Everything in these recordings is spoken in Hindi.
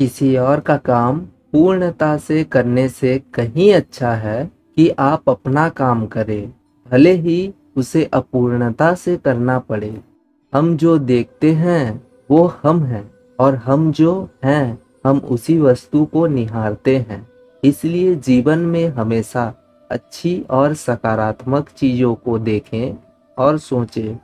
किसी और का काम पूर्णता से करने से कहीं अच्छा है कि आप अपना काम करें, भले ही उसे अपूर्णता से करना पड़े। हम जो देखते हैं वो हम हैं, और हम जो हैं हम उसी वस्तु को निहारते हैं। इसलिए जीवन में हमेशा अच्छी और सकारात्मक चीज़ों को देखें और सोचें।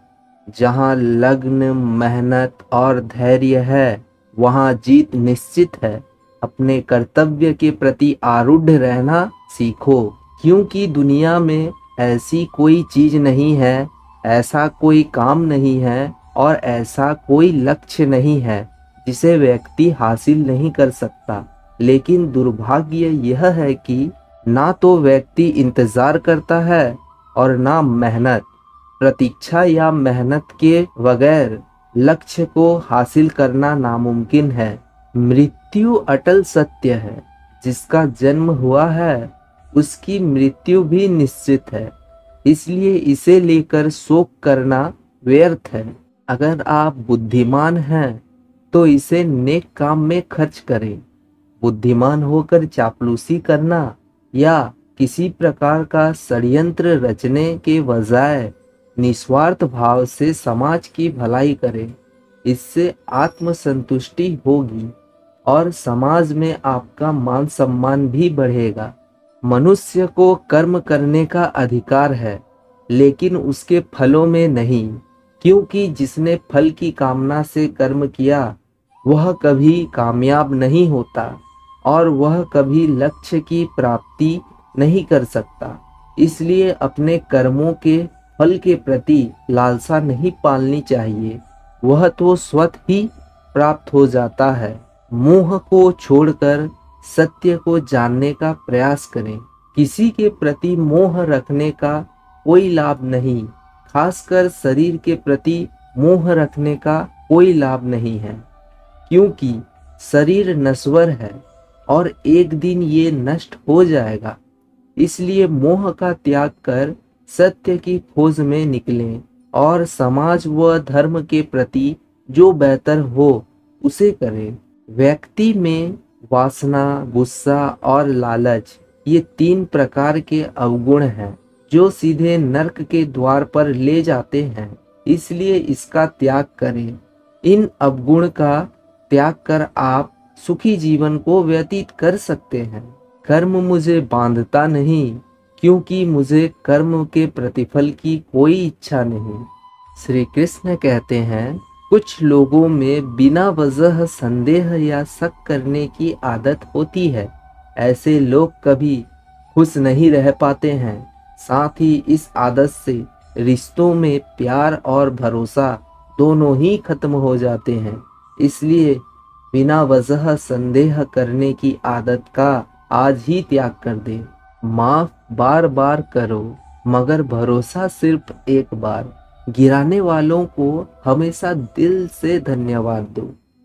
जहाँ लगन, मेहनत और धैर्य है, वहाँ जीत निश्चित है। अपने कर्तव्य के प्रति आरूढ़ रहना सीखो, क्योंकि दुनिया में ऐसी कोई चीज नहीं है, ऐसा कोई काम नहीं है और ऐसा कोई लक्ष्य नहीं है जिसे व्यक्ति हासिल नहीं कर सकता। लेकिन दुर्भाग्य यह है कि ना तो व्यक्ति इंतजार करता है और ना मेहनत। प्रतीक्षा या मेहनत के बगैर लक्ष्य को हासिल करना नामुमकिन है। मृत्यु अटल सत्य है। जिसका जन्म हुआ है उसकी मृत्यु भी निश्चित है। इसलिए इसे लेकर शोक करना व्यर्थ है। अगर आप बुद्धिमान हैं तो इसे नेक काम में खर्च करें। बुद्धिमान होकर चापलूसी करना या किसी प्रकार का षड्यंत्र रचने के बजाय निस्वार्थ भाव से समाज की भलाई करें। इससे आत्मसंतुष्टि होगी और समाज में आपका मान सम्मान भी बढ़ेगा। मनुष्य को कर्म करने का अधिकार है, लेकिन उसके फलों में नहीं, क्योंकि जिसने फल की कामना से कर्म किया वह कभी कामयाब नहीं होता और वह कभी लक्ष्य की प्राप्ति नहीं कर सकता। इसलिए अपने कर्मों के फल के प्रति लालसा नहीं पालनी चाहिए, वह तो स्वतः ही प्राप्त हो जाता है। मोह को छोड़कर सत्य को जानने का प्रयास करें। किसी के प्रति मोह रखने का कोई लाभ नहीं, खासकर शरीर के प्रति मोह रखने का कोई लाभ नहीं है, क्योंकि शरीर नश्वर है और एक दिन ये नष्ट हो जाएगा। इसलिए मोह का त्याग कर सत्य की खोज में निकलें और समाज व धर्म के प्रति जो बेहतर हो उसे करें। व्यक्ति में वासना, गुस्सा और लालच, ये 3 प्रकार के अवगुण हैं जो सीधे नरक के द्वार पर ले जाते हैं। इसलिए इसका त्याग करें। इन अवगुण का त्याग कर आप सुखी जीवन को व्यतीत कर सकते हैं। कर्म मुझे बांधता नहीं, क्योंकि मुझे कर्म के प्रतिफल की कोई इच्छा नहीं। श्री कृष्ण कहते हैं, कुछ लोगों में बिना वजह संदेह या शक करने की आदत होती है। ऐसे लोग कभी खुश नहीं रह पाते हैं। साथ ही इस आदत से रिश्तों में प्यार और भरोसा दोनों ही खत्म हो जाते हैं। इसलिए बिना वजह संदेह करने की आदत का आज ही त्याग कर दे। माफ बार बार करो, मगर भरोसा सिर्फ एक बार। गिराने वालों को हमेशा दिल से धन्यवाद दो,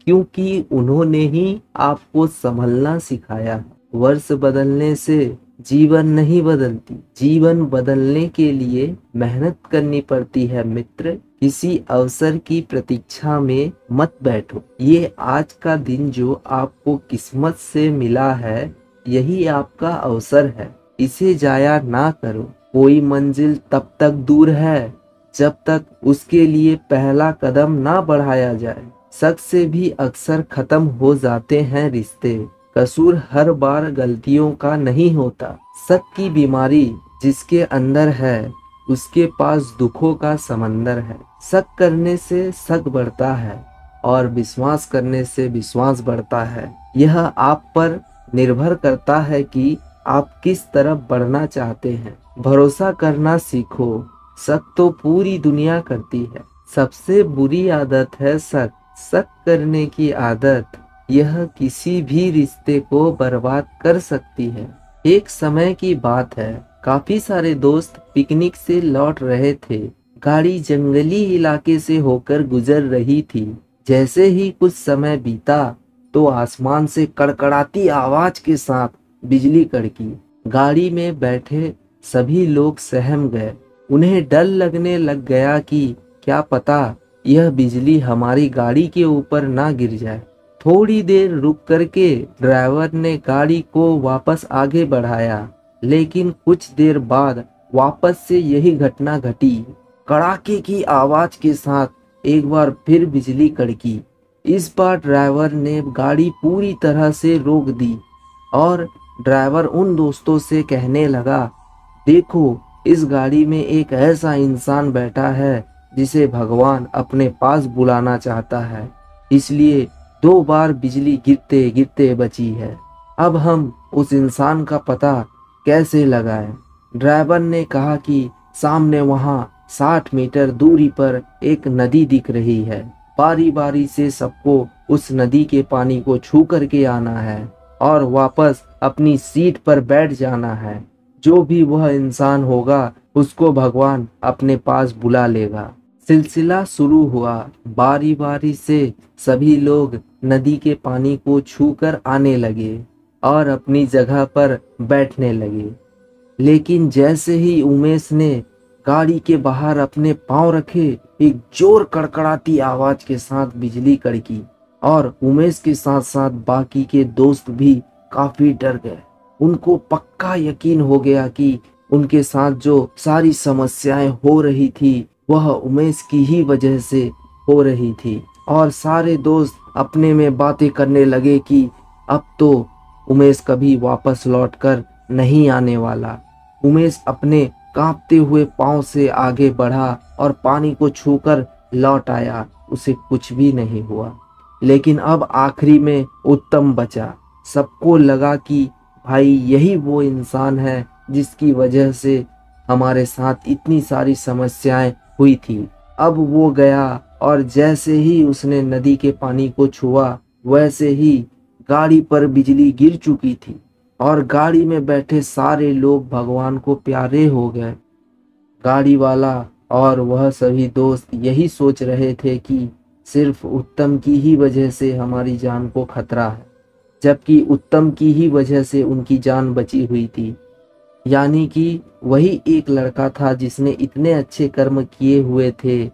क्योंकि उन्होंने ही आपको संभलना सिखाया। वर्ष बदलने से जीवन नहीं बदलती, जीवन बदलने के लिए मेहनत करनी पड़ती है मित्र। किसी अवसर की प्रतीक्षा में मत बैठो। ये आज का दिन जो आपको किस्मत से मिला है, यही आपका अवसर है। इसे जाया ना करो। कोई मंजिल तब तक दूर है जब तक उसके लिए पहला कदम ना बढ़ाया जाए। शक से भी अक्सर खत्म हो जाते हैं रिश्ते। कसूर हर बार गलतियों का नहीं होता। शक की बीमारी जिसके अंदर है, उसके पास दुखों का समंदर है। शक करने से शक बढ़ता है और विश्वास करने से विश्वास बढ़ता है। यह आप पर निर्भर करता है कि आप किस तरफ बढ़ना चाहते हैं। भरोसा करना सीखो। शक तो पूरी दुनिया करती है। सबसे बुरी आदत है शक। शक करने की आदत, यह किसी भी रिश्ते को बर्बाद कर सकती है। एक समय की बात है, काफी सारे दोस्त पिकनिक से लौट रहे थे। गाड़ी जंगली इलाके से होकर गुजर रही थी। जैसे ही कुछ समय बीता तो आसमान से कड़कड़ाती आवाज के साथ बिजली कड़की। गाड़ी में बैठे सभी लोग सहम गए। उन्हें डर लगने लग गया कि क्या पता यह बिजली हमारी गाड़ी के ऊपर ना गिर जाए। थोड़ी देर रुक करके ड्राइवर ने गाड़ी को वापस आगे बढ़ाया, लेकिन कुछ देर बाद वापस से यही घटना घटी। कड़ाके की आवाज के साथ एक बार फिर बिजली कड़की। इस बार ड्राइवर ने गाड़ी पूरी तरह से रोक दी और ड्राइवर उन दोस्तों से कहने लगा, देखो, इस गाड़ी में एक ऐसा इंसान बैठा है जिसे भगवान अपने पास बुलाना चाहता है, इसलिए 2 बार बिजली गिरते गिरते बची है। अब हम उस इंसान का पता कैसे लगाएं? ड्राइवर ने कहा कि सामने वहां 60 मीटर दूरी पर एक नदी दिख रही है। बारी बारी से सबको उस नदी के पानी को छू करके आना है और वापस अपनी सीट पर बैठ जाना है। जो भी वह इंसान होगा उसको भगवान अपने पास बुला लेगा। सिलसिला शुरू हुआ। बारी बारी से सभी लोग नदी के पानी को छूकर आने लगे और अपनी जगह पर बैठने लगे। लेकिन जैसे ही उमेश ने गाड़ी के बाहर अपने पांव रखे, एक जोर कड़कड़ाती आवाज के साथ बिजली कड़की और उमेश के साथ साथ बाकी के दोस्त भी काफी डर गए। उनको पक्का यकीन हो गया कि उनके साथ जो सारी समस्याएं हो रही थी वह उमेश की ही वजह से हो रही थी और सारे दोस्त अपने में बातें करने लगे कि अब तो उमेश कभी वापस लौटकर नहीं आने वाला। उमेश अपने कांपते हुए पांव से आगे बढ़ा और पानी को छूकर लौट आया। उसे कुछ भी नहीं हुआ। लेकिन अब आखिरी में उत्तम बचा। सबको लगा कि भाई यही वो इंसान है जिसकी वजह से हमारे साथ इतनी सारी समस्याएं हुई थी। अब वो गया और जैसे ही उसने नदी के पानी को छुआ वैसे ही गाड़ी पर बिजली गिर चुकी थी और गाड़ी में बैठे सारे लोग भगवान को प्यारे हो गए। गाड़ी वाला और वह सभी दोस्त यही सोच रहे थे कि सिर्फ उत्तम की ही वजह से हमारी जान को खतरा है, जबकि उत्तम की ही वजह से उनकी जान बची हुई थी। यानी कि वही एक लड़का था जिसने इतने अच्छे कर्म किए हुए थे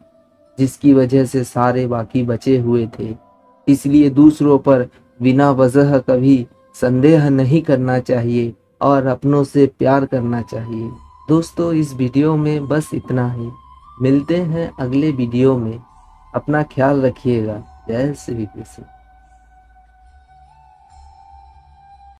जिसकी वजह से सारे बाकी बचे हुए थे। इसलिए दूसरों पर बिना वजह कभी संदेह नहीं करना चाहिए और अपनों से प्यार करना चाहिए। दोस्तों, इस वीडियो में बस इतना ही। मिलते हैं अगले वीडियो में। अपना ख्याल रखिएगा। जय श्री कृष्ण।